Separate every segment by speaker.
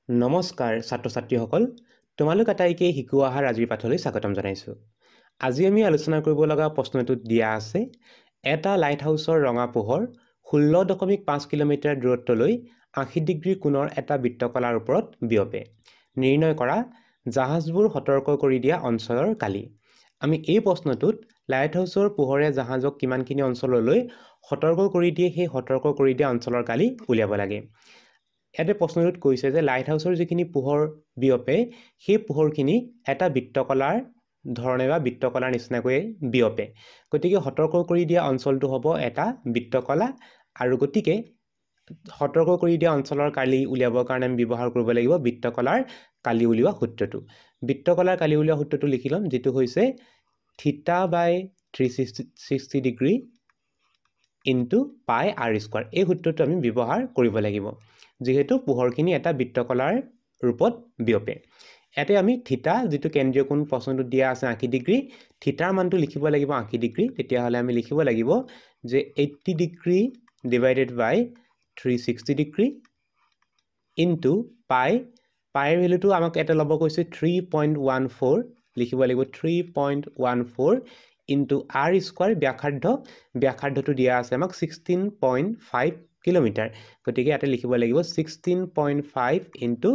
Speaker 1: নমস্কাৰ ছাত্ৰ ছাত্ৰীসকল তোমালোক আটাইকে শিকোৱা অহাৰ আজিৰ পাঠলৈ স্বাগতম জনাইছোঁ। আজি আমি আলোচনা কৰিব লগা প্ৰশ্নটোত দিয়া আছে এটা লাইট হাউচৰ ৰঙা পোহৰ 16.5 কিলোমিটাৰ দূৰত্বলৈ 80 ডিগ্ৰী কোণৰ এটা বৃত্তকলাৰ ওপৰত বিয়পে। নিৰ্ণয় কৰা জাহাজবোৰ সতৰ্ক কৰি দিয়া অঞ্চলৰ কালি। আমি এই প্ৰশ্নটোত লাইট হাউচৰ পোহৰে জাহাজক কিমানখিনি অঞ্চললৈ সতৰ্ক কৰি দিয়ে সেই সতৰ্ক কৰি দিয়া অঞ্চলৰ কালি উলিয়াব লাগে। ইয়াতে প্ৰশ্নটোত কৈছে যে লাইট হাউচৰ যিখিনি পোহৰ বিয়পে সেই পোহৰখিনি এটা বৃত্তকলাৰ ধৰণে বা বৃত্তকলাৰ নিচিনাকৈ বিয়পে। গতিকে সতৰ্ক কৰি দিয়া অঞ্চলটো হ'ব এটা বৃত্তকলা আৰু গতিকে সতৰ্ক কৰি দিয়া অঞ্চলৰ কালি উলিয়াবৰ কাৰণে আমি ব্যৱহাৰ কৰিব লাগিব বৃত্তকলাৰ কালি উলিওৱা সূত্ৰটো। বৃত্তকলাৰ কালি উলিওৱা সূত্ৰটো লিখি ল'ম, যিটো হৈছে θ/360 degree into pi R square. এই সূত্ৰটো আমি ব্যৱহাৰ কৰিব লাগিব যিহেতু পোহৰখিনি এটা বৃত্তকলাৰ ৰূপত বিয়পে। ইয়াতে আমি থিতা যিটো কেন্দ্ৰীয় কোণ প্ৰশ্নটোত দিয়া আছে 80 ডিগ্ৰী, থিতাৰ মানটো লিখিব লাগিব 80 ডিগ্ৰী। তেতিয়াহ'লে আমি লিখিব লাগিব যে 80 ডিগ্ৰী ডিভাইডেড বাই 360 ডিগ্ৰী ইনটু পাইৰ ভেলুটো আমাক এটা ল'ব কৈছে 3.14, লিখিব লাগিব 3.14 ইনটু আৰ স্কোৱাৰ। ব্যাসাৰ্ধটো দিয়া আছে আমাক 16.5 কিলোমিটাৰ। গতিকে ইয়াতে লিখিব লাগিব 16.5 ইনটু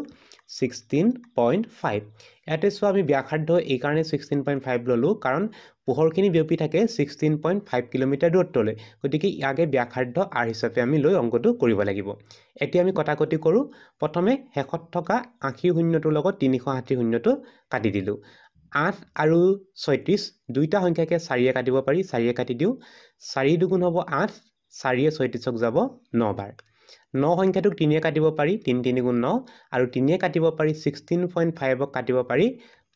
Speaker 1: 16.5। ইয়াতে চোৱা আমি ব্যাসাৰ্ধ এইকাৰণে 16.5 ল'লোঁ কাৰণ পোহৰখিনি বিয়পি থাকে 16.5 কিলোমিটাৰ দূৰত্বলৈ। গতিকে ইয়াকে ব্যাসাৰ্ধ আৰ হিচাপে আমি লৈ অংকটো কৰিব লাগিব। এতিয়া আমি কটাকটি কৰোঁ। প্ৰথমে শেষত থকা 80 শূন্যটোৰ লগত 360 শূন্যটো কাটি দিলোঁ। 8 আৰু 36 দুইটা সংখ্যাকে 4য়ে কাটিব পাৰি, 4য়ে কাটি দিওঁ। 4 দুগুণ হ'ব 8, 4য়ে 36ক যাব 9 বাৰ। 9 সংখ্যাটোক 3য়ে কাটিব পাৰি, 3 3 গুণ 9, আৰু 3য়ে কাটিব পাৰি 16.5ক কাটিব পাৰি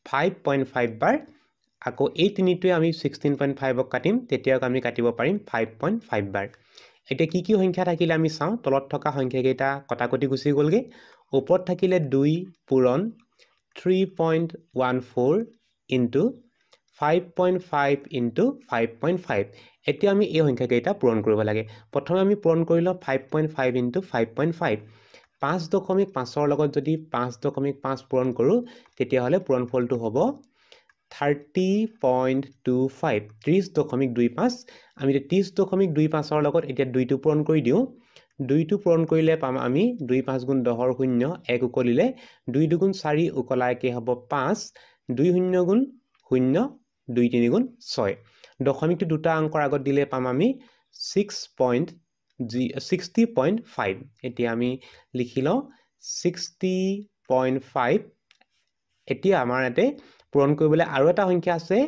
Speaker 1: 5.5 বাৰ। আকৌ এই 3টোৱে আমি 16.5ক কাটিম, তেতিয়াও আমি কাটিব পাৰিম 5.5 বাৰ। এতিয়া কি সংখ্যা থাকিলে আমি চাওঁ। তলত থকা সংখ্যাকেইটা কটাকটি গুচি গ'লগৈ। ওপৰত থাকিলে 2 পূৰণ 3.14 ইনটু 5.5 ইনটু 5.5। এতিয়া আমি এই সংখ্যাকেইটা পূৰণ কৰিব লাগে। প্ৰথমে আমি পূৰণ কৰি লওঁ 5.5 ইনটু 5.5। 5.5ৰ লগত যদি 5.5 পূৰণ কৰোঁ তেতিয়াহ'লে পূৰণফলটো হ'ব 30.25, 30.25। আমি এতিয়া 30.25ৰ লগত এতিয়া 2টো পূৰণ কৰি দিওঁ। 2টো পূৰণ কৰিলে পাম আমি 2 5 গুণ 10ৰ শূন্য, 1 উকলিলে 2 দুগুণ 4 উকলা একে হ'ব 5, 2 শূন্য গুণ 0, 2 3 গুণ 6। দশমিকটো দুটা অংকৰ আগত দিলে পাম আমি 60.5। এতিয়া আমি লিখি লওঁ 60.5। এতিয়া আমাৰ ইয়াতে পূৰণ কৰিবলৈ আৰু এটা সংখ্যা আছে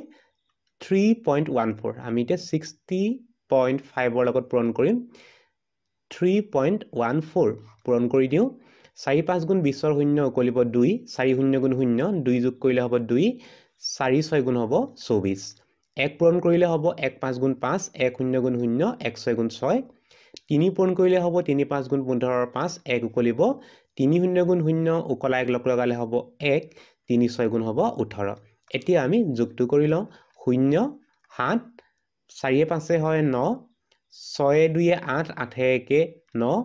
Speaker 1: 3.14। আমি এতিয়া 60.5ৰ লগত পূৰণ কৰিম 3.14। পূৰণ কৰি দিওঁ। 4 5 গুণ 20ৰ শূন্য উকলিব 2, 4 শূন্য গুণ 0, 2 যোগ কৰিলে হ'ব 2, 4 6 গুণ হ'ব 24। 1 পূৰণ কৰিলে হ'ব 1 5 গুণ 5, 1 শূন্য গুণ 0, 1 6 গুণ 6। 3 পূৰণ কৰিলে হ'ব 3 5 গুণ 15ৰ 5, 1 উকলিব 3 শূন্য গুণ 0, উকলা 1 লগালে হ'ব 1, 3 6 গুণ হ'ব 18। এতিয়া আমি যোগটো কৰি লওঁ। 0 7, 4 5 হয় 9, 6 2 8, 8 1 9,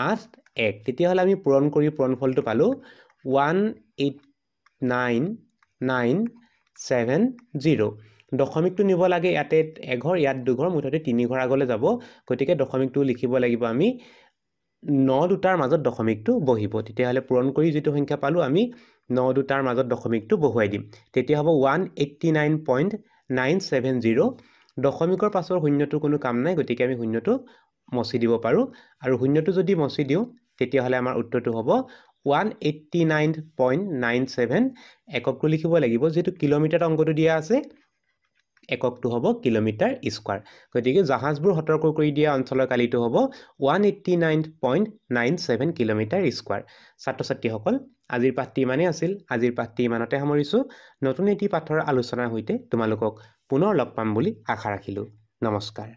Speaker 1: 8 1। তেতিয়াহ'লে আমি পূৰণ কৰি পূৰণফলটো পালোঁ 189,970। দশমিকটো নিব লাগে ইয়াতে এঘৰ, ইয়াত দুঘৰ, মুঠতে 3 ঘৰ আগলৈ যাব। গতিকে দশমিকটো লিখিব লাগিব আমি 9 দুটাৰ মাজত দশমিকটো বহিব। তেতিয়াহ'লে পূৰণ কৰি যিটো সংখ্যা পালোঁ আমি 9 দুটাৰ মাজত দশমিকটো বহুৱাই দিম। তেতিয়া হ'ব 189.970। দশমিকৰ পাছৰ শূন্যটোৰ কোনো কাম নাই, গতিকে আমি শূন্যটো মচি দিব পাৰোঁ। আৰু শূন্যটো যদি মচি দিওঁ তেতিয়াহ'লে আমাৰ উত্তৰটো হ'ব 189.97। এককটো লিখিব লাগিব, যিহেতু কিলোমিটাৰ অংকটো দিয়া আছে, এককটো হ'ব কিলোমিটাৰ স্কোৱাৰ। গতিকে জাহাজবোৰ সতৰ্ক কৰি দিয়া অঞ্চলৰ কালিটো হ'ব 189.97 কিলোমিটাৰ স্কোৱাৰ। ছাত্ৰ ছাত্ৰীসকল, আজিৰ পাঠটি ইমানেই আছিল। আজিৰ পাঠটি ইমানতে সামৰিছোঁ। নতুন এটি পাঠৰ আলোচনাৰ সৈতে তোমালোকক পুনৰ লগ পাম বুলি আশা ৰাখিলোঁ। নমস্কাৰ।